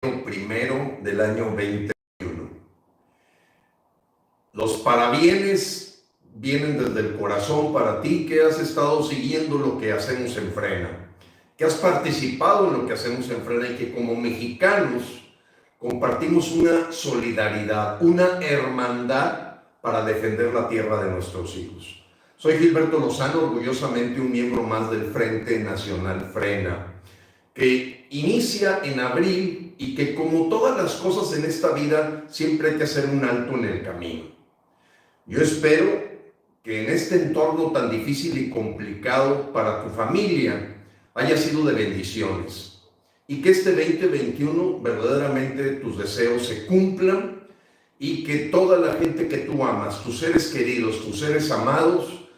primero del año 2021. Los parabienes vienen desde el corazón para ti que has estado siguiendo lo que hacemos en Frena, que has participado en lo que hacemos en Frena y que como mexicanos compartimos una solidaridad, una hermandad para defender la tierra de nuestros hijos. Soy Gilberto Lozano, orgullosamente un miembro más del Frente Nacional Frena, que inicia en abril y que, como todas las cosas en esta vida, siempre hay que hacer un alto en el camino. Yo espero que en este entorno tan difícil y complicado para tu familia haya sido de bendiciones y que este 2021 verdaderamente tus deseos se cumplan y que toda la gente que tú amas, tus seres queridos, tus seres amados,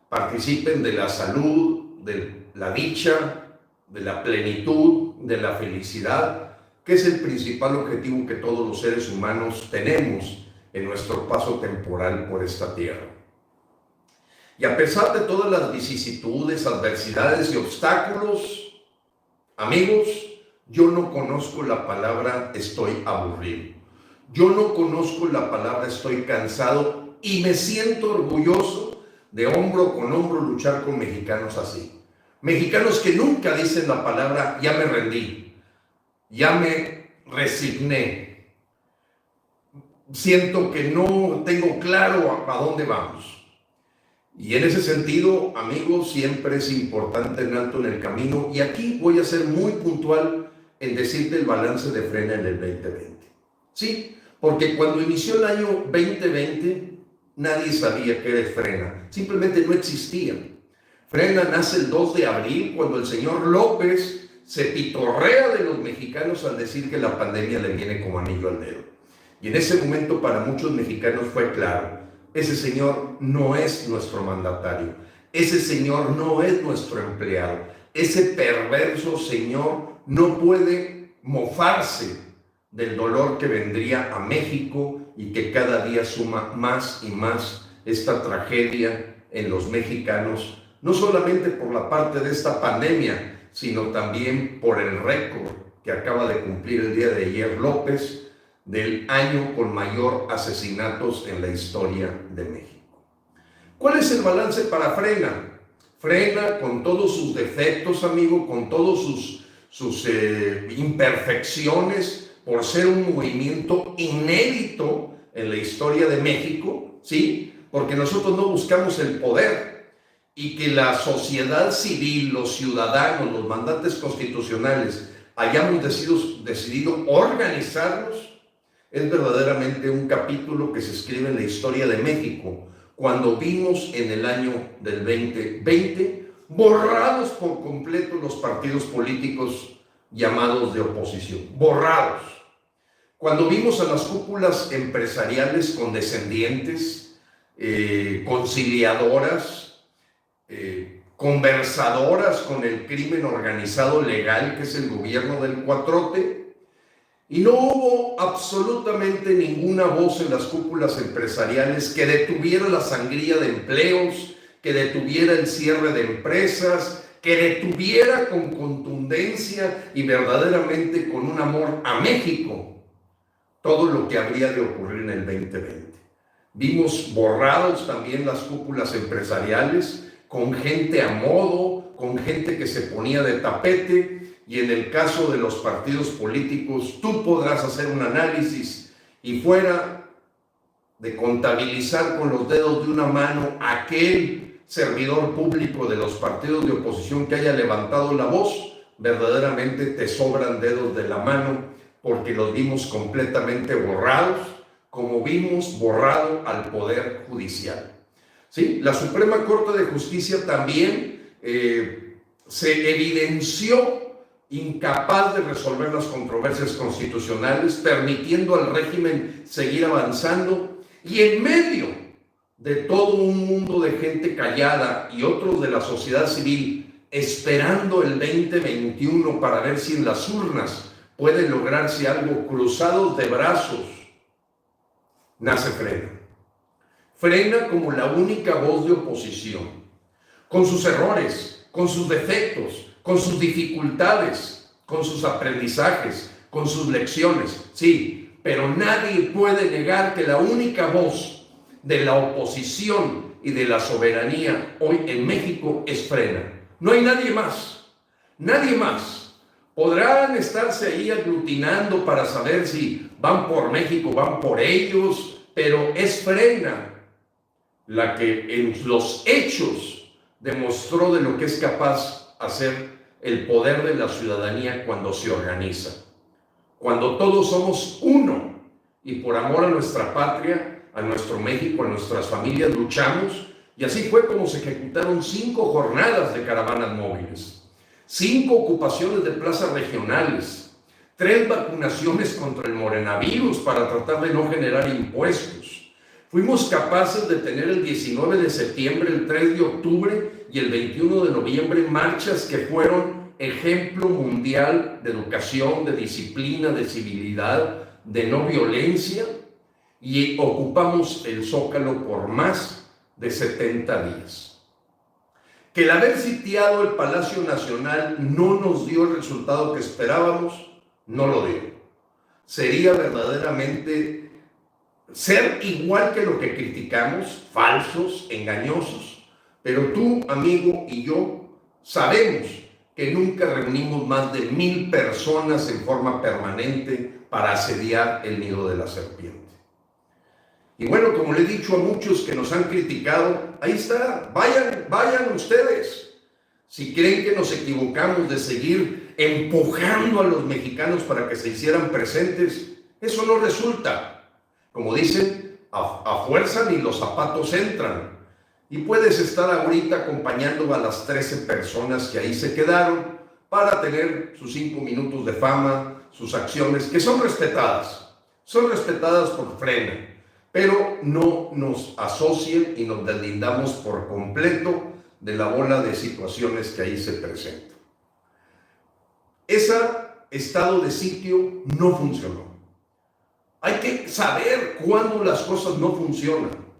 participen de la salud, de la dicha, de la plenitud, de la felicidad, que es el principal objetivo que todos los seres humanos tenemos en nuestro paso temporal por esta tierra. Y a pesar de todas las vicisitudes, adversidades y obstáculos, amigos, yo no conozco la palabra estoy aburrido. Yo no conozco la palabra estoy cansado y me siento orgulloso de hombro con hombro luchar con mexicanos así. Mexicanos que nunca dicen la palabra ya me rendí, ya me resigné, siento que no tengo claro a dónde vamos. Y en ese sentido, amigos, siempre es importante el alto en el camino. Y aquí voy a ser muy puntual en decirte el balance de Frena en el 2020. Sí, porque cuando inició el año 2020, nadie sabía qué era Frena. Simplemente no existía. Frena nace el 2 de abril, cuando el señor López se pitorrea de los mexicanos al decir que la pandemia le viene como anillo al dedo. Y en ese momento para muchos mexicanos fue claro, ese señor no es nuestro mandatario, ese señor no es nuestro empleado, ese perverso señor no puede mofarse del dolor que vendría a México y que cada día suma más y más esta tragedia en los mexicanos, no solamente por la parte de esta pandemia, sino también por el récord que acaba de cumplir el día de ayer López, del año con mayor asesinatos en la historia de México. ¿Cuál es el balance para Frena? Frena, con todos sus defectos, amigo, con todas sus imperfecciones, por ser un movimiento inédito en la historia de México, ¿sí? Porque nosotros no buscamos el poder, y que la sociedad civil, los ciudadanos, los mandantes constitucionales hayamos decidido organizarnos, es verdaderamente un capítulo que se escribe en la historia de México, cuando vimos en el año del 2020 borrados por completo los partidos políticos llamados de oposición, borrados. Cuando vimos a las cúpulas empresariales condescendientes, conciliadoras, conversadoras con el crimen organizado legal que es el gobierno del Cuatrote, y no hubo absolutamente ninguna voz en las cúpulas empresariales que detuviera la sangría de empleos, que detuviera el cierre de empresas, que detuviera con contundencia y verdaderamente con un amor a México todo lo que habría de ocurrir en el 2020. Vimos borrados también las cúpulas empresariales, con gente a modo, con gente que se ponía de tapete, y en el caso de los partidos políticos, tú podrás hacer un análisis y fuera de contabilizar con los dedos de una mano aquel servidor público de los partidos de oposición que haya levantado la voz, verdaderamente te sobran dedos de la mano, porque los vimos completamente borrados, como vimos borrado al Poder Judicial. ¿Sí? La Suprema Corte de Justicia también se evidenció incapaz de resolver las controversias constitucionales, permitiendo al régimen seguir avanzando, y en medio de todo un mundo de gente callada y otros de la sociedad civil esperando el 2021 para ver si en las urnas puede lograrse algo, cruzados de brazos, nace Frena. Frena como la única voz de oposición, con sus errores, con sus defectos, con sus dificultades, con sus aprendizajes, con sus lecciones, sí, pero nadie puede negar que la única voz de la oposición y de la soberanía hoy en México es Frena. No hay nadie más, nadie más. Podrán estarse ahí aglutinando para saber si van por México, van por ellos, pero es Frena la que en los hechos demostró de lo que es capaz hacer el poder de la ciudadanía cuando se organiza. Cuando todos somos uno y por amor a nuestra patria, a nuestro México, a nuestras familias luchamos, y así fue como se ejecutaron 5 jornadas de caravanas móviles, 5 ocupaciones de plazas regionales, 3 vacunaciones contra el morenavirus para tratar de no generar impuestos. Fuimos capaces de tener el 19 de septiembre, el 3 de octubre y el 21 de noviembre marchas que fueron ejemplo mundial de educación, de disciplina, de civilidad, de no violencia, y ocupamos el Zócalo por más de 70 días. Que el haber sitiado el Palacio Nacional no nos dio el resultado que esperábamos, no lo dio. Sería verdaderamente ser igual que lo que criticamos, falsos, engañosos, pero tú, amigo, y yo sabemos que nunca reunimos más de 1000 personas en forma permanente para asediar el nido de la serpiente. Y bueno, como le he dicho a muchos que nos han criticado, ahí está, vayan ustedes. Si creen que nos equivocamos de seguir empujando a los mexicanos para que se hicieran presentes, eso no resulta. Como dicen, a fuerza ni los zapatos entran. Y puedes estar ahorita acompañando a las 13 personas que ahí se quedaron para tener sus 5 minutos de fama, sus acciones, que son respetadas por Frena, pero no nos asocien y nos deslindamos por completo de la bola de situaciones que ahí se presentan. Ese estado de sitio no funcionó. Hay que saber cuándo las cosas no funcionan.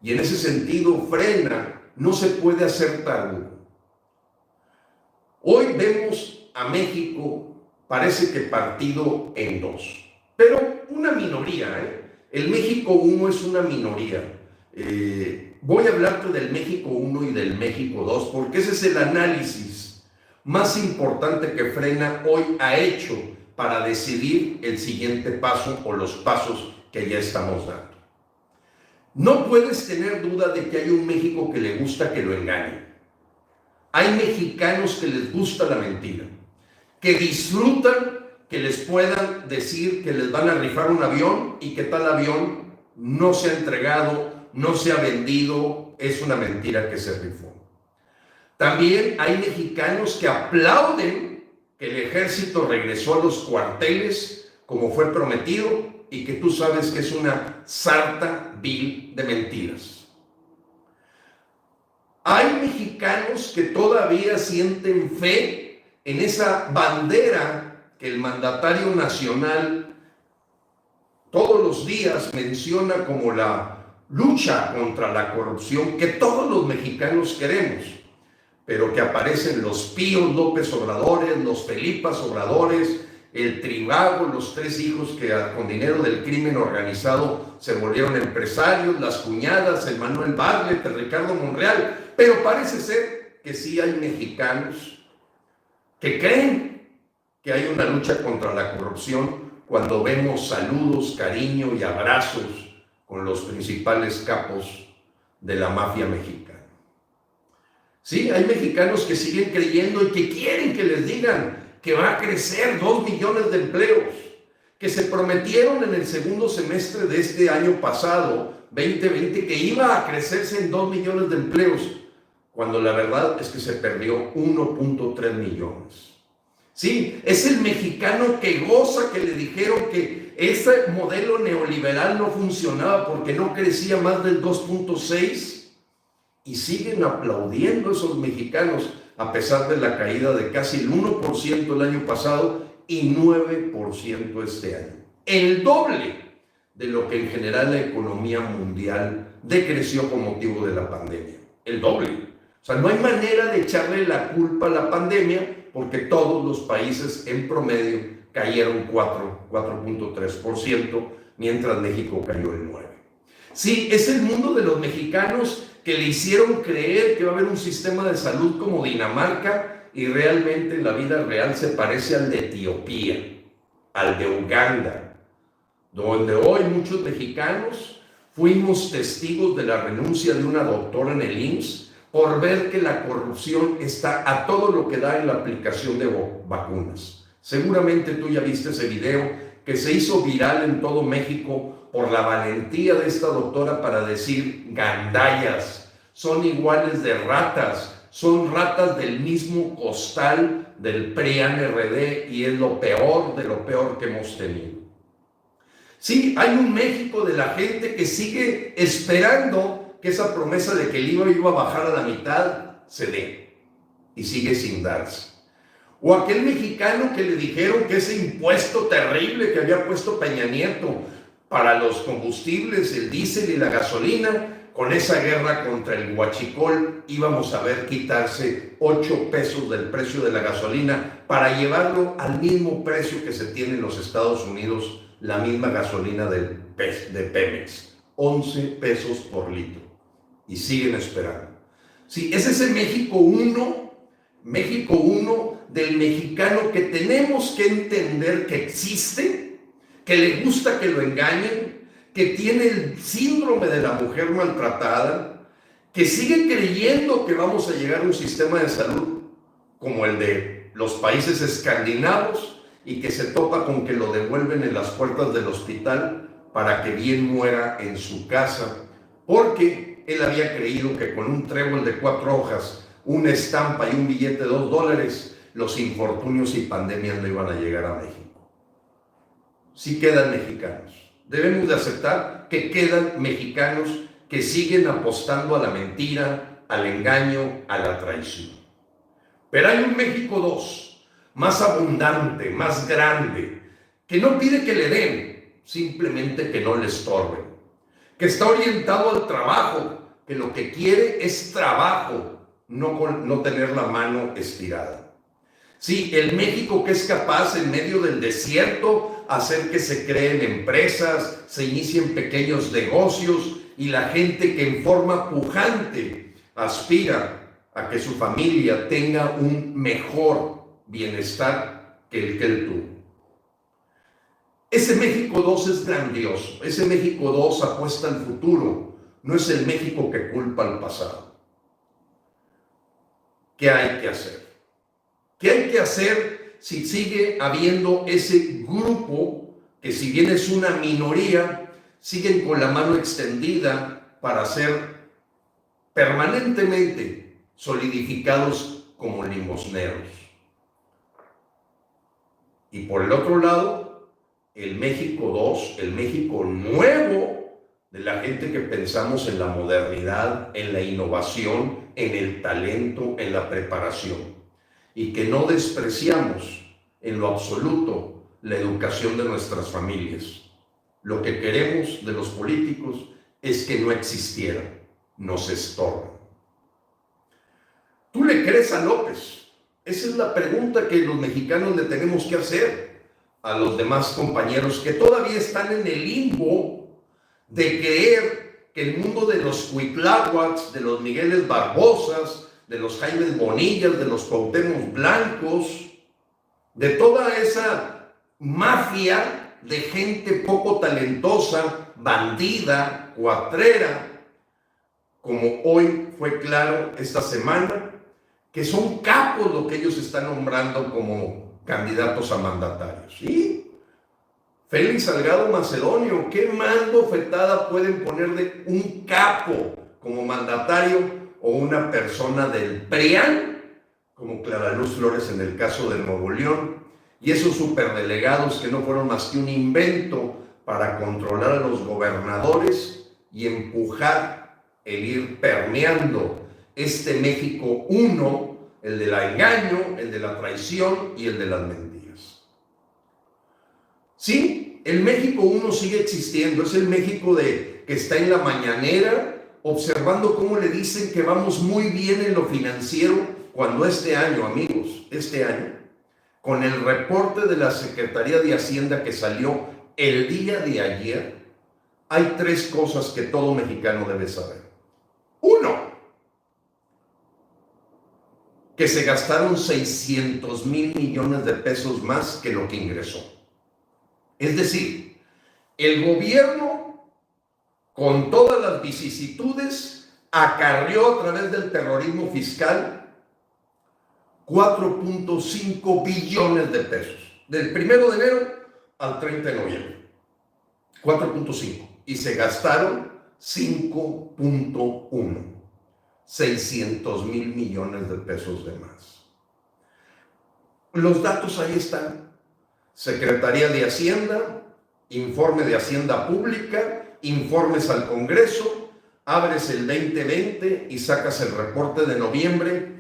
Y en ese sentido, Frena no se puede hacer tarugo. Hoy vemos a México, parece que partido en 2, pero una minoría, El México 1 es una minoría. Voy a hablarte del México 1 y del México 2, porque ese es el análisis más importante que Frena hoy ha hecho para decidir el siguiente paso o los pasos que ya estamos dando. No puedes tener duda de que hay un México que le gusta que lo engañen. Hay mexicanos que les gusta la mentira, que disfrutan que les puedan decir que les van a rifar un avión y que tal avión no se ha entregado, no se ha vendido, es una mentira que se rifó. También hay mexicanos que aplauden que el ejército regresó a los cuarteles como fue prometido y que tú sabes que es una sarta vil de mentiras. Hay mexicanos que todavía sienten fe en esa bandera que el mandatario nacional todos los días menciona como la lucha contra la corrupción que todos los mexicanos queremos, pero que aparecen los Píos López Obradores, los Felipas Obradores, el Trivago, los 3 hijos que con dinero del crimen organizado se volvieron empresarios, las cuñadas, el Manuel Bartlett, el Ricardo Monreal, pero parece ser que sí hay mexicanos que creen que hay una lucha contra la corrupción cuando vemos saludos, cariño y abrazos con los principales capos de la mafia mexicana. Sí, hay mexicanos que siguen creyendo y que quieren que les digan que va a crecer 2 millones de empleos, que se prometieron en el segundo semestre de este año pasado, 2020, que iba a crecerse en 2 millones de empleos, cuando la verdad es que se perdió 1.3 millones. Sí, es el mexicano que goza que le dijeron que ese modelo neoliberal no funcionaba porque no crecía más del 2.6 y siguen aplaudiendo esos mexicanos a pesar de la caída de casi el 1% el año pasado y 9% este año. El doble de lo que en general la economía mundial decreció con motivo de la pandemia. El doble. O sea, no hay manera de echarle la culpa a la pandemia porque todos los países en promedio cayeron 4.3%, mientras México cayó el 9%. Sí, es el mundo de los mexicanos que le hicieron creer que va a haber un sistema de salud como Dinamarca, y realmente en la vida real se parece al de Etiopía, al de Uganda, donde hoy muchos mexicanos fuimos testigos de la renuncia de una doctora en el IMSS por ver que la corrupción está a todo lo que da en la aplicación de vacunas. Seguramente tú ya viste ese video que se hizo viral en todo México por la valentía de esta doctora para decir: gandallas, son iguales de ratas, son ratas del mismo costal del PRI-PAN-RD, y es lo peor de lo peor que hemos tenido. Sí, hay un México de la gente que sigue esperando que esa promesa de que el IVA iba a bajar a la mitad se dé, y sigue sin darse. O aquel mexicano que le dijeron que ese impuesto terrible que había puesto Peña Nieto para los combustibles, el diésel y la gasolina, con esa guerra contra el huachicol íbamos a ver quitarse 8 pesos del precio de la gasolina para llevarlo al mismo precio que se tiene en los Estados Unidos, la misma gasolina de Pemex, 11 pesos por litro, y siguen esperando. Sí, es ese México 1 del mexicano que tenemos que entender que existe, que le gusta que lo engañen, que tiene el síndrome de la mujer maltratada, que sigue creyendo que vamos a llegar a un sistema de salud como el de los países escandinavos, y que se topa con que lo devuelven en las puertas del hospital para que bien muera en su casa, porque él había creído que con un trébol de 4 hojas, una estampa y un billete de $2, los infortunios y pandemias no iban a llegar a México. Sí quedan mexicanos. Debemos de aceptar que quedan mexicanos que siguen apostando a la mentira, al engaño, a la traición. Pero hay un México 2, más abundante, más grande, que no pide que le den, simplemente que no le estorben, que está orientado al trabajo, que lo que quiere es trabajo, no tener la mano estirada. Sí, el México que es capaz en medio del desierto hacer que se creen empresas, se inicien pequeños negocios, y la gente que en forma pujante aspira a que su familia tenga un mejor bienestar que el que él tuvo. Ese México 2 es grandioso, ese México 2 apuesta al futuro, no es el México que culpa al pasado. ¿Qué hay que hacer? ¿Qué hay que hacer si sigue habiendo ese grupo que, si bien es una minoría, siguen con la mano extendida para ser permanentemente solidificados como limosneros? Y por el otro lado, el México 2, el México nuevo de la gente que pensamos en la modernidad, en la innovación, en el talento, en la preparación, y que no despreciamos en lo absoluto la educación de nuestras familias. Lo que queremos de los políticos es que no existieran, nos estorban. ¿Tú le crees a López? Esa es la pregunta que los mexicanos le tenemos que hacer a los demás compañeros que todavía están en el limbo de creer que el mundo de los Cuitláhuacs, de los Migueles Barbosas, de los Jaimes Bonillas, de los Cuauhtémoc Blancos, de toda esa mafia de gente poco talentosa, bandida, cuatrera, como hoy fue claro esta semana, que son capos lo que ellos están nombrando como candidatos a mandatarios. ¿Sí? Félix Salgado Macedonio, ¿qué más bofetada pueden poner de un capo como mandatario o una persona del PRIAN, como Clara Luz Flores en el caso de Nuevo León, y esos superdelegados que no fueron más que un invento para controlar a los gobernadores y empujar el ir permeando este México 1, el del engaño, el de la traición y el de las mentiras? Sí, el México 1 sigue existiendo, es el México que está en la mañanera observando cómo le dicen que vamos muy bien en lo financiero, cuando este año, amigos, este año, con el reporte de la Secretaría de Hacienda que salió el día de ayer, hay 3 cosas que todo mexicano debe saber. 1, que se gastaron 600,000 millones de pesos más que lo que ingresó. Es decir, el gobierno, con todas las vicisitudes, acarreó a través del terrorismo fiscal 4.5 billones de pesos. Del 1 de enero al 30 de noviembre. 4.5. Y se gastaron 5.1. 600,000 millones de pesos de más. Los datos ahí están. Secretaría de Hacienda, informe de Hacienda Pública, informes al Congreso, abres el 2020 y sacas el reporte de noviembre,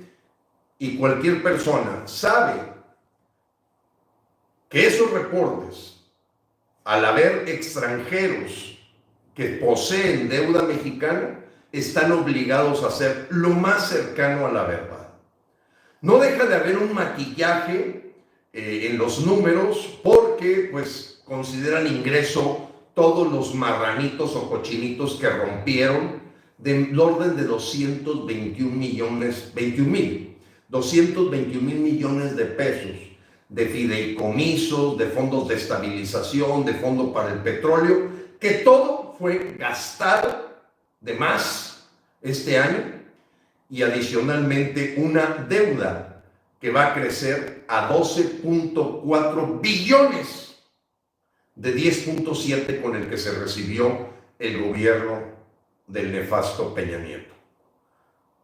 y cualquier persona sabe que esos reportes, al haber extranjeros que poseen deuda mexicana, están obligados a ser lo más cercano a la verdad. No deja de haber un maquillaje en los números porque pues consideran ingreso todos los marranitos o cochinitos que rompieron del orden de 221 mil millones de pesos de fideicomisos, de fondos de estabilización, de fondo para el petróleo, que todo fue gastado de más este año, y adicionalmente una deuda que va a crecer a 12.4 billones de 10.7 con el que se recibió el gobierno del nefasto Peña Nieto.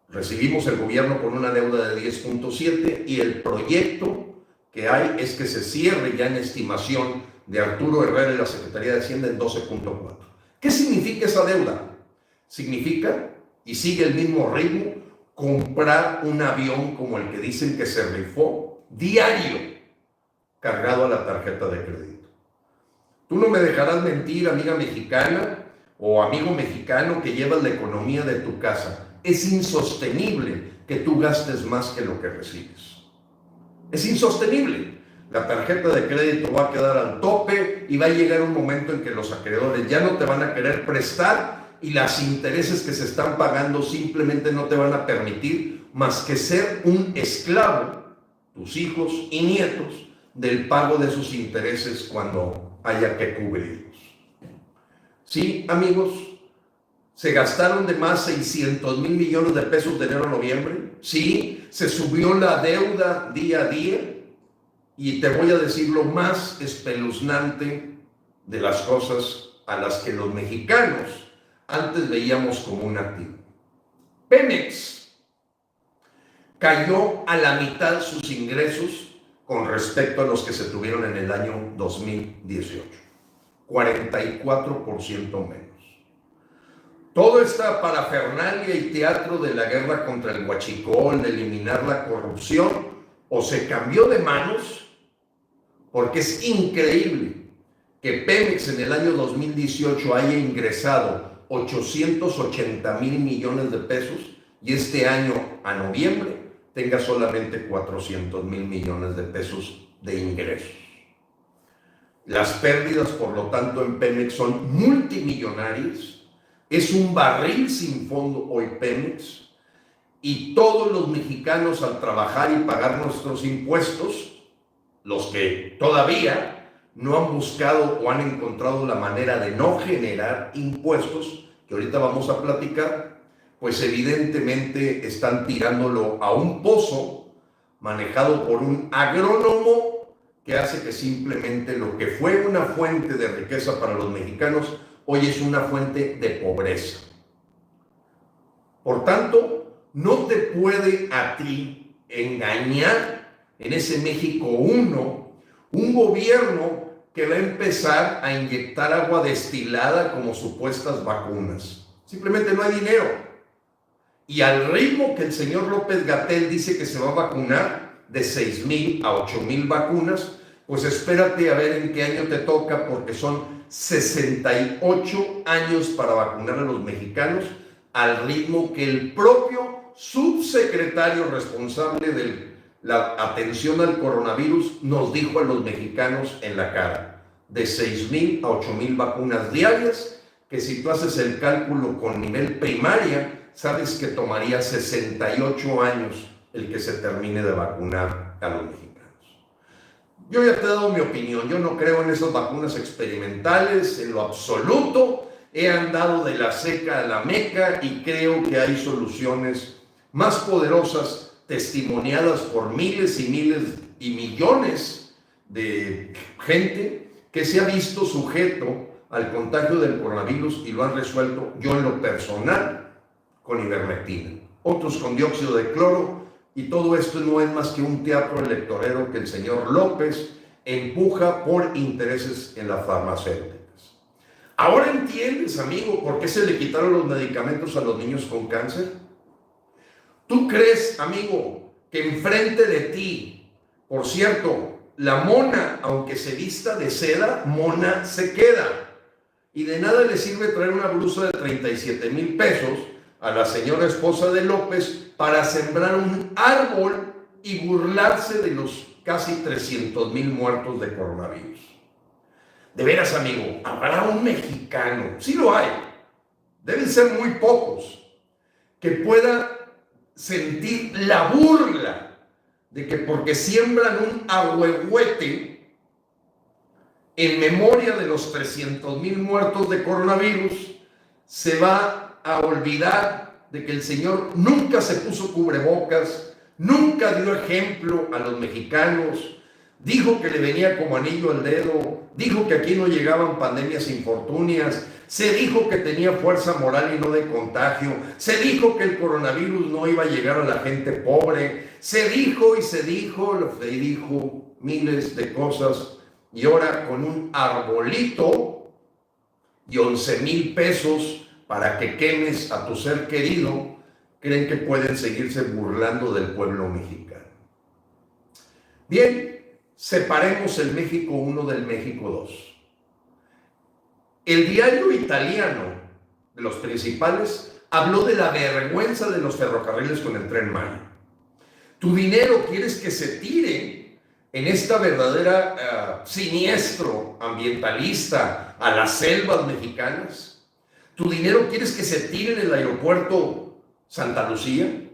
Recibimos el gobierno con una deuda de 10.7 y el proyecto que hay es que se cierre ya en estimación de Arturo Herrera y la Secretaría de Hacienda en 12.4. ¿Qué significa esa deuda? Significa, y sigue el mismo ritmo, comprar un avión como el que dicen que se rifó diario, cargado a la tarjeta de crédito. Tú no me dejarás mentir, amiga mexicana o amigo mexicano que llevas la economía de tu casa. Es insostenible que tú gastes más que lo que recibes. Es insostenible. La tarjeta de crédito va a quedar al tope y va a llegar un momento en que los acreedores ya no te van a querer prestar y los intereses que se están pagando simplemente no te van a permitir más que ser un esclavo, tus hijos y nietos, del pago de sus intereses cuando haya que cubrirlos. Sí, amigos, se gastaron de más 600,000 millones de pesos de enero a noviembre. Sí, se subió la deuda día a día. Y te voy a decir lo más espeluznante de las cosas a las que los mexicanos antes veíamos como un activo. Pemex cayó a la mitad sus ingresos con respecto a los que se tuvieron en el año 2018. 44% menos. Toda esta parafernalia y teatro de la guerra contra el huachicol, de eliminar la corrupción, o se cambió de manos, porque es increíble que Pemex en el año 2018 haya ingresado 880,000 millones de pesos y este año a noviembre tenga solamente 400,000 millones de pesos de ingresos. Las pérdidas, por lo tanto, en Pemex son multimillonarias. Es un barril sin fondo hoy Pemex, y todos los mexicanos al trabajar y pagar nuestros impuestos, los que todavía no han buscado o han encontrado la manera de no generar impuestos, que ahorita vamos a platicar, pues evidentemente están tirándolo a un pozo manejado por un agrónomo que hace que simplemente lo que fue una fuente de riqueza para los mexicanos, hoy es una fuente de pobreza. Por tanto, no te puede a ti engañar en ese México 1, un gobierno que va a empezar a inyectar agua destilada como supuestas vacunas. Simplemente no hay dinero. Y al ritmo que el señor López-Gatell dice que se va a vacunar, de 6,000 a 8,000 vacunas, pues espérate a ver en qué año te toca, porque son 68 años para vacunar a los mexicanos, al ritmo que el propio subsecretario responsable la atención al coronavirus nos dijo a los mexicanos en la cara, de 6,000 a 8,000 vacunas diarias, que si tú haces el cálculo con nivel primaria, sabes que tomaría 68 años el que se termine de vacunar a los mexicanos. Yo ya te he dado mi opinión, yo no creo en esas vacunas experimentales en lo absoluto. He andado de la seca a la meca y creo que hay soluciones más poderosas, testimoniadas por miles y miles y millones de gente que se ha visto sujeto al contagio del coronavirus y lo han resuelto, yo en lo personal, con ivermectina, otros con dióxido de cloro, y todo esto no es más que un teatro electorero que el señor López empuja por intereses en las farmacéuticas. Ahora entiendes, amigo, por qué se le quitaron los medicamentos a los niños con cáncer. ¿Tú crees, amigo, que enfrente de ti, por cierto, la mona, aunque se vista de seda, mona se queda? Y de nada le sirve traer una blusa de 37,000 pesos a la señora esposa de López para sembrar un árbol y burlarse de los casi 300,000 muertos de coronavirus. De veras, amigo, habrá un mexicano, sí lo hay, deben ser muy pocos, que pueda sentir la burla de que porque siembran un ahuehuete en memoria de los 300,000 muertos de coronavirus, se va a olvidar de que el señor nunca se puso cubrebocas, nunca dio ejemplo a los mexicanos, dijo que le venía como anillo al dedo, dijo que aquí no llegaban pandemias infortunias, se dijo que tenía fuerza moral y no de contagio, se dijo que el coronavirus no iba a llegar a la gente pobre, se dijo y se dijo, y dijo miles de cosas, y ahora con un arbolito y 11,000 pesos para que quemes a tu ser querido, creen que pueden seguirse burlando del pueblo mexicano. Bien, separemos el México 1 del México 2. El diario italiano, de los principales, habló de la vergüenza de los ferrocarriles con el Tren Maya. Tu dinero quieres que se tire en esta verdadera siniestro ambientalista a las selvas mexicanas. ¿Tu dinero quieres que se tire en el aeropuerto Santa Lucía?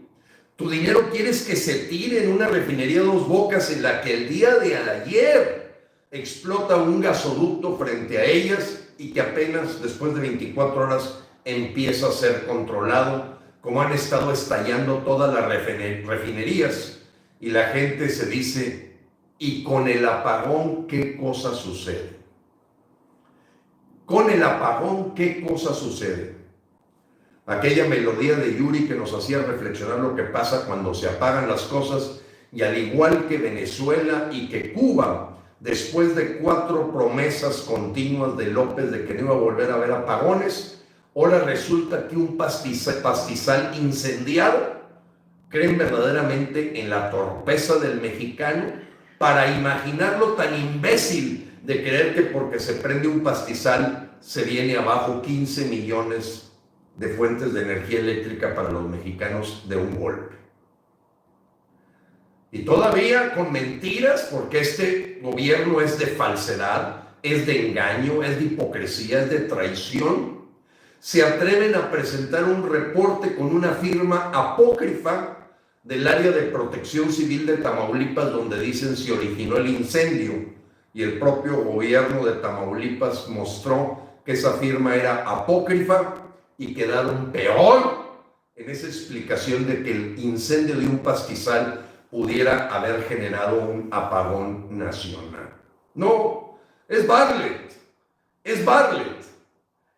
¿Tu dinero quieres que se tire en una refinería Dos Bocas en la que el día de ayer explota un gasoducto frente a ellas y que apenas después de 24 horas empieza a ser controlado, como han estado estallando todas las refinerías? Y la gente se dice, ¿y con el apagón qué cosa sucede? Con el apagón, ¿qué cosa sucede? Aquella melodía de Yuri que nos hacía reflexionar lo que pasa cuando se apagan las cosas, y al igual que Venezuela y que Cuba, después de 4 promesas continuas de López de que no iba a volver a haber apagones, ahora resulta que un pastizal incendiado. ¿Creen verdaderamente en la torpeza del mexicano para imaginarlo tan imbécil de creer que porque se prende un pastizal se viene abajo 15 millones de fuentes de energía eléctrica para los mexicanos de un golpe? Y todavía con mentiras, porque este gobierno es de falsedad, es de engaño, es de hipocresía, es de traición, se atreven a presentar un reporte con una firma apócrifa del área de protección civil de Tamaulipas, donde dicen se originó el incendio, y el propio gobierno de Tamaulipas mostró que esa firma era apócrifa, y quedaron peor en esa explicación de que el incendio de un pastizal pudiera haber generado un apagón nacional. No, es Bartlett,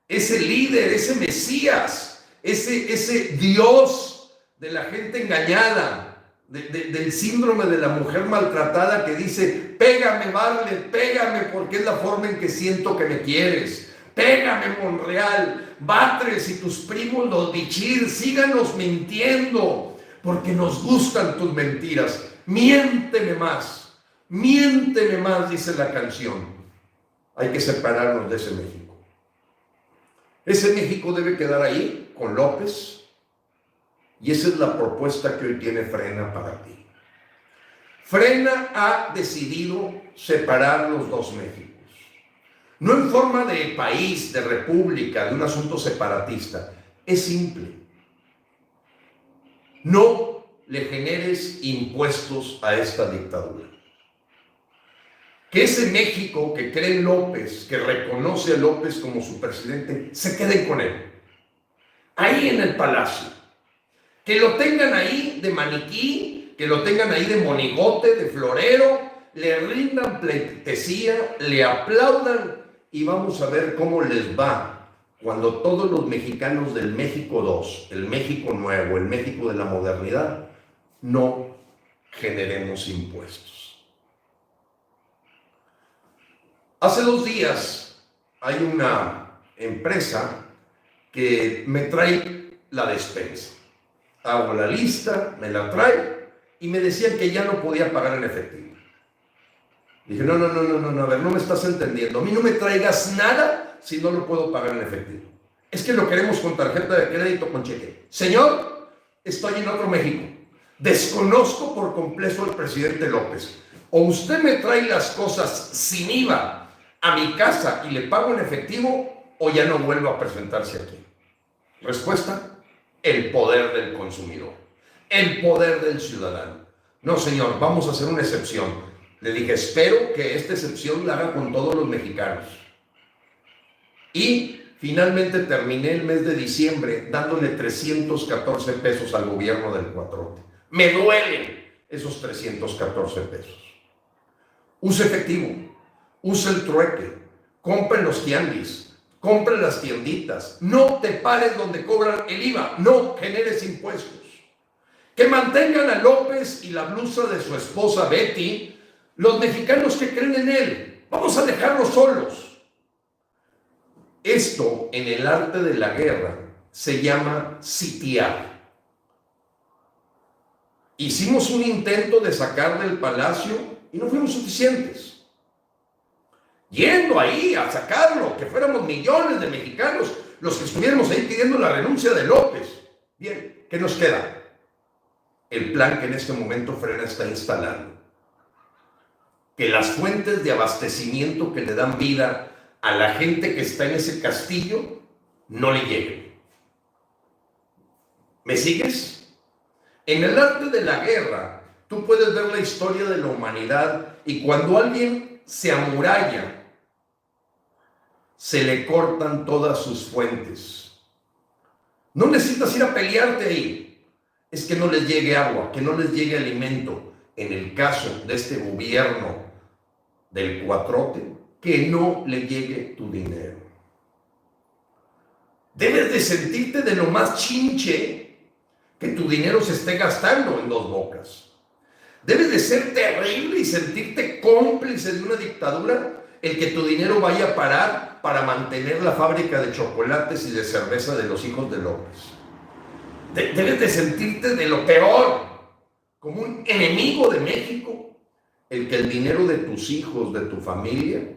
ese líder, ese Mesías, ese Dios de la gente engañada, del síndrome de la mujer maltratada que dice, pégame Bartlett, pégame porque es la forma en que siento que me quieres, pégame Monreal, Batres y tus primos los Bichir, síganos mintiendo, porque nos gustan tus mentiras, miénteme más, dice la canción. Hay que separarnos de ese México. Ese México debe quedar ahí con López, y esa es la propuesta que hoy tiene Frena para ti. Frena ha decidido separar los dos Méxicos. No en forma de país, de república, de un asunto separatista. Es simple. No le generes impuestos a esta dictadura. Que ese México que cree en López, que reconoce a López como su presidente, se queden con él. Ahí en el palacio. Que lo tengan ahí de maniquí, que lo tengan ahí de monigote, de florero, le rindan pleitesía, le aplaudan y vamos a ver cómo les va cuando todos los mexicanos del México II, el México nuevo, el México de la modernidad, no generemos impuestos. Hace 2 días hay una empresa que me trae la despensa. Hago la lista, me la trae y me decían que ya no podía pagar en efectivo. Dije, no, a ver, no me estás entendiendo. A mí no me traigas nada si no lo puedo pagar en efectivo. Es que lo queremos con tarjeta de crédito, con cheque. Señor, estoy en otro México. Desconozco por completo al presidente López. O usted me trae las cosas sin IVA a mi casa y le pago en efectivo, o ya no vuelvo a presentarse aquí. Respuesta: el poder del consumidor, el poder del ciudadano. No, señor, vamos a hacer una excepción. Le dije, espero que esta excepción la haga con todos los mexicanos. Y finalmente terminé el mes de diciembre dándole 314 pesos al gobierno del Cuatrote. Me duelen esos 314 pesos. Use efectivo, use el trueque, compre en los tianguis, compre en las tienditas, no te pares donde cobran el IVA, no generes impuestos. Que mantengan a López y la blusa de su esposa Betty, los mexicanos que creen en él. Vamos a dejarlos solos. Esto en el arte de la guerra se llama sitiar. Hicimos un intento de sacar del palacio y no fuimos suficientes. Yendo ahí a sacarlo, que fuéramos millones de mexicanos los que estuviéramos ahí pidiendo la renuncia de López. Bien, ¿qué nos queda? El plan que en este momento Frena está instalando. Que las fuentes de abastecimiento que le dan vida a la gente que está en ese castillo no le lleguen. ¿Me sigues? En el arte de la guerra, tú puedes ver la historia de la humanidad y cuando alguien se amuralla, se le cortan todas sus fuentes. No necesitas ir a pelearte ahí. Es que no les llegue agua, que no les llegue alimento. En el caso de este gobierno del Cuatrote, que no le llegue tu dinero. Debes de sentirte de lo más chinche que tu dinero se esté gastando en 2 bocas. Debes de ser terrible y sentirte cómplice de una dictadura el que tu dinero vaya a parar para mantener la fábrica de chocolates y de cerveza de los hijos de López. Debes de sentirte de lo peor, como un enemigo de México, el que el dinero de tus hijos, de tu familia,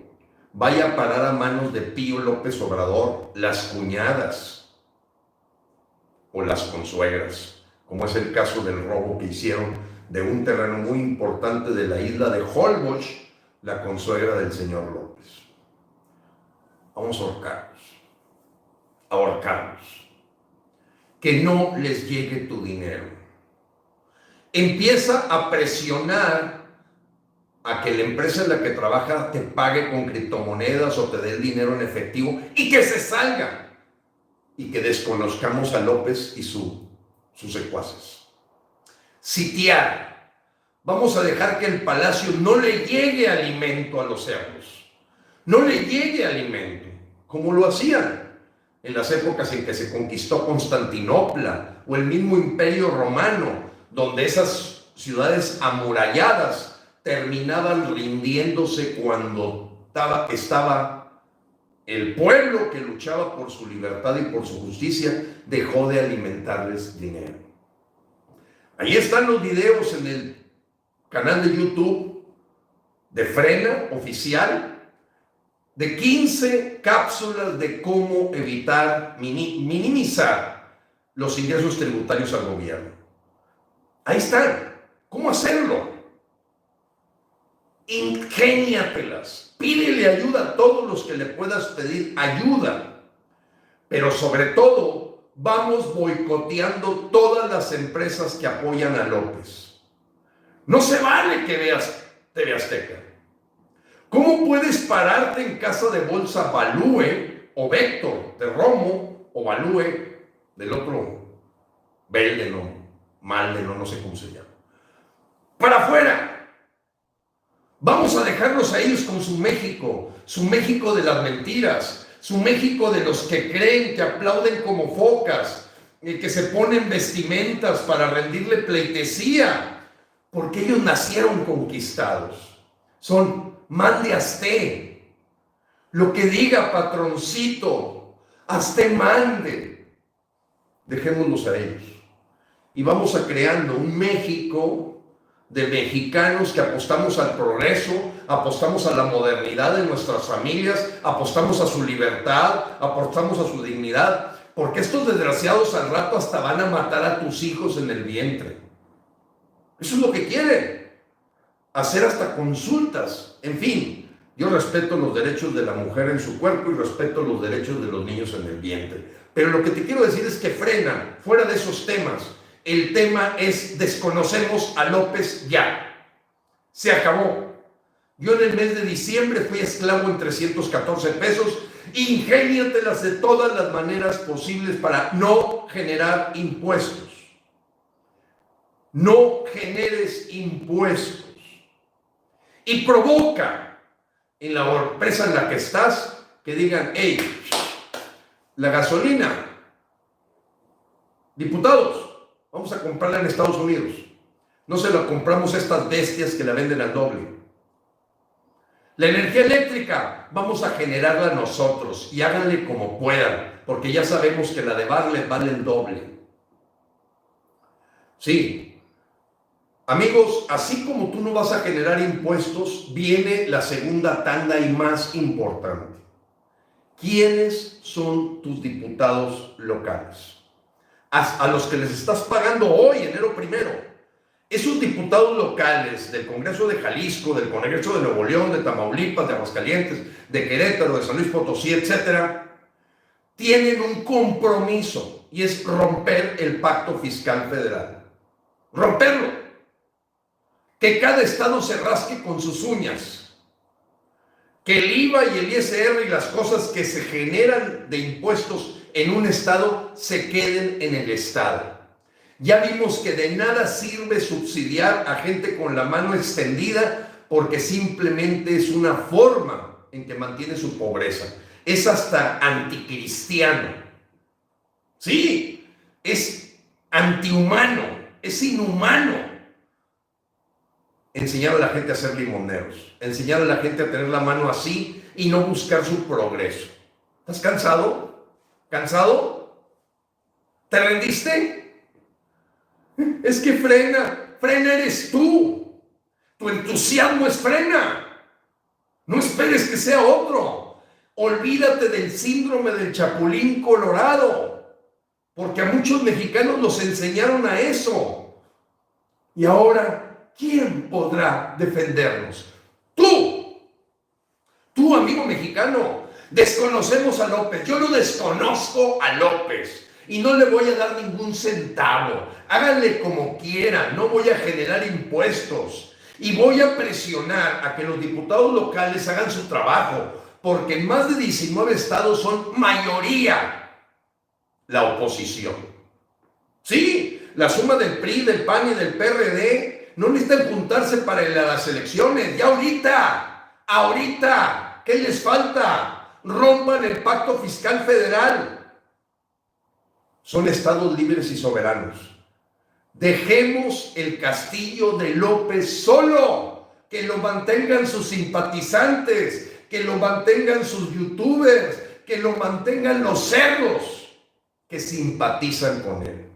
vaya a parar a manos de Pío López Obrador, las cuñadas o las consuegras, como es el caso del robo que hicieron de un terreno muy importante de la isla de Holbox, la consuegra del señor López. Vamos a ahorcarlos. Que no les llegue tu dinero. Empieza a presionar a que la empresa en la que trabaja te pague con criptomonedas o te dé el dinero en efectivo y que se salga y que desconozcamos a López y sus secuaces. Sitiar. Vamos a dejar que el palacio no le llegue alimento a los cerdos. No le llegue alimento, como lo hacían en las épocas en que se conquistó Constantinopla o el mismo Imperio Romano, donde esas ciudades amuralladas terminaban rindiéndose cuando estaba el pueblo que luchaba por su libertad y por su justicia, dejó de alimentarles dinero. Ahí están los videos en el canal de YouTube de Frena Oficial, de 15 cápsulas de cómo evitar, minimizar los ingresos tributarios al gobierno. Ahí están. ¿Cómo hacerlo? ingéniatelas, pídele ayuda a todos los que le puedas pedir ayuda, pero sobre todo vamos boicoteando todas las empresas que apoyan a López. No se vale que veas TV Azteca. ¿Cómo puedes pararte en Casa de Bolsa Value o Vector de Romo o Value del otro Belden o Malden o no sé cómo se llama? ¡Para afuera! Vamos a dejarlos a ellos con su México de las mentiras, su México de los que creen, que aplauden como focas, que se ponen vestimentas para rendirle pleitesía, porque ellos nacieron conquistados. Son mande Azté, lo que diga patroncito, Azté mande. Dejémoslos a ellos. Y vamos a creando un México de mexicanos que apostamos al progreso, apostamos a la modernidad de nuestras familias, apostamos a su libertad, apostamos a su dignidad, porque estos desgraciados al rato hasta van a matar a tus hijos en el vientre. Eso es lo que quieren. Hacer hasta consultas. En fin, yo respeto los derechos de la mujer en su cuerpo y respeto los derechos de los niños en el vientre. Pero lo que te quiero decir es que frena, fuera de esos temas. El tema es desconocemos a López ya. Se acabó. Yo en el mes de diciembre fui esclavo en 314 pesos. Ingéniatelas de todas las maneras posibles para no generar impuestos. No generes impuestos. Y provoca en la empresa en la que estás que digan, hey, la gasolina, diputados, vamos a comprarla en Estados Unidos. No se la compramos a estas bestias que la venden al doble. La energía eléctrica, vamos a generarla nosotros y háganle como puedan, porque ya sabemos que la de Barlet vale el doble. Sí. Amigos, así como tú no vas a generar impuestos, viene la segunda tanda y más importante. ¿Quiénes son tus diputados locales? A los que les estás pagando hoy, enero 1. Esos diputados locales del Congreso de Jalisco, del Congreso de Nuevo León, de Tamaulipas, de Aguascalientes, de Querétaro, de San Luis Potosí, etcétera, tienen un compromiso y es romper el pacto fiscal federal. Romperlo. Que cada estado se rasque con sus uñas. Que el IVA y el ISR y las cosas que se generan de impuestos en un estado se queden en el estado. Ya vimos que de nada sirve subsidiar a gente con la mano extendida porque simplemente es una forma en que mantiene su pobreza. Es hasta anticristiano. Sí, es antihumano, es inhumano. Enseñar a la gente a ser limoneros, enseñar a la gente a tener la mano así y no buscar su progreso. ¿Estás cansado? ¿Cansado? ¿Te rendiste? Es que frena eres tú. Tu entusiasmo es frena. No esperes que sea otro. Olvídate del síndrome del Chapulín Colorado, porque a muchos mexicanos los enseñaron a eso. Y ahora, ¿quién podrá defendernos? Tú, amigo mexicano. Desconocemos a López. Yo no desconozco a López y no le voy a dar ningún centavo. Háganle como quieran. No voy a generar impuestos y voy a presionar a que los diputados locales hagan su trabajo, porque en más de 19 estados son mayoría la oposición. Sí, la suma del PRI, del PAN y del PRD no necesitan juntarse para las elecciones. Ya ahorita, ¿qué les falta? Rompan el pacto fiscal federal. Son estados libres y soberanos. Dejemos el castillo de López solo, que lo mantengan sus simpatizantes, que lo mantengan sus youtubers, que lo mantengan los cerdos que simpatizan con él.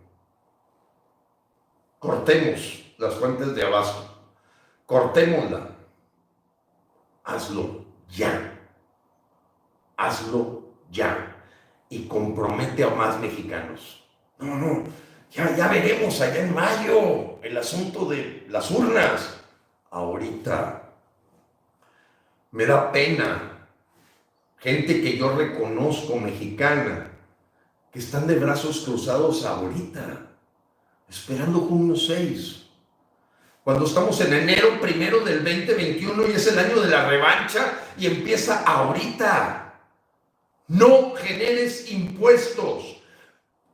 Cortemos las fuentes de abasto. Cortémosla. Hazlo ya. Hazlo ya. Y compromete a más mexicanos. No. Ya veremos allá en mayo el asunto de las urnas. Ahorita Me da pena. Gente que yo reconozco, mexicana, que están de brazos cruzados ahorita, esperando junio 6. Cuando estamos en enero 1 del 2021 y es el año de la revancha y empieza ahorita. No generes impuestos.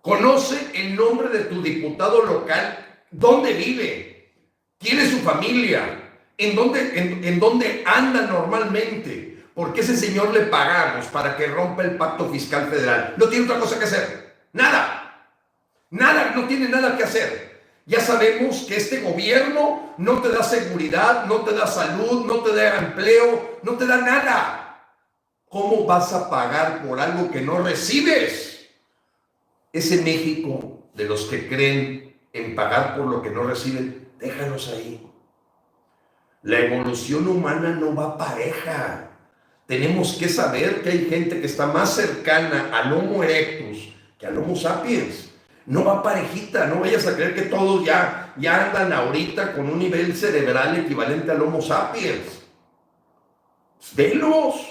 Conoce el nombre de tu diputado local, dónde vive, tiene su familia, en dónde anda normalmente, porque ese señor le pagamos para que rompa el pacto fiscal federal. No tiene otra cosa que hacer, nada, no tiene nada que hacer. Ya sabemos que este gobierno no te da seguridad, no te da salud, no te da empleo, no te da nada. ¿Cómo vas a pagar por algo que no recibes? Ese México de los que creen en pagar por lo que no reciben, déjalos ahí. La evolución humana no va pareja. Tenemos que saber que hay gente que está más cercana al Homo erectus que al Homo sapiens. No va parejita, no vayas a creer que todos ya andan ahorita con un nivel cerebral equivalente al Homo sapiens. Velos.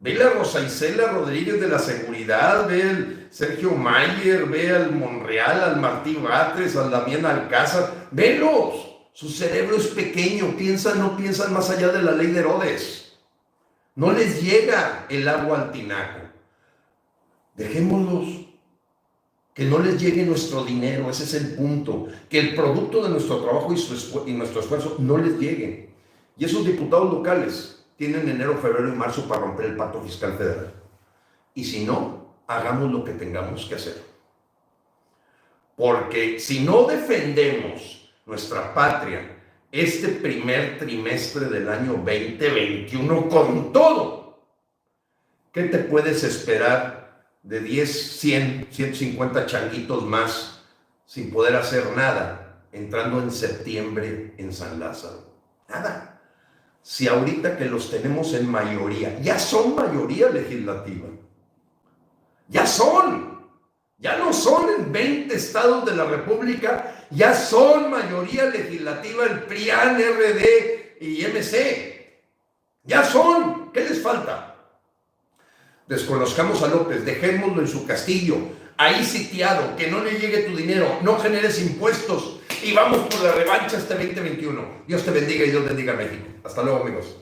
Ve a Rosa Isela Rodríguez de la Seguridad, ve al Sergio Mayer, ve al Monreal, al Martí Batres, al Damián Alcázar, velos. Su cerebro es pequeño, no piensan más allá de la ley de Herodes. No les llega el agua al tinaco. Dejémoslos. Que no les llegue nuestro dinero, ese es el punto. Que el producto de nuestro trabajo y nuestro esfuerzo no les llegue. Y esos diputados locales tienen enero, febrero y marzo para romper el pacto fiscal federal. Y si no, hagamos lo que tengamos que hacer. Porque si no defendemos nuestra patria este primer trimestre del año 2021 con todo, ¿qué te puedes esperar de 10, 100, 150 changuitos más sin poder hacer nada entrando en septiembre en San Lázaro? Nada. Si ahorita que los tenemos en mayoría, ya son mayoría legislativa, ya no son en 20 estados de la República, ya son mayoría legislativa el PRIAN, RD y MC, ya son. ¿Qué les falta? Desconozcamos a López, dejémoslo en su castillo, ahí sitiado, que no le llegue tu dinero, no generes impuestos y vamos por la revancha este 2021. Dios te bendiga y Dios bendiga a México. Hasta luego, amigos.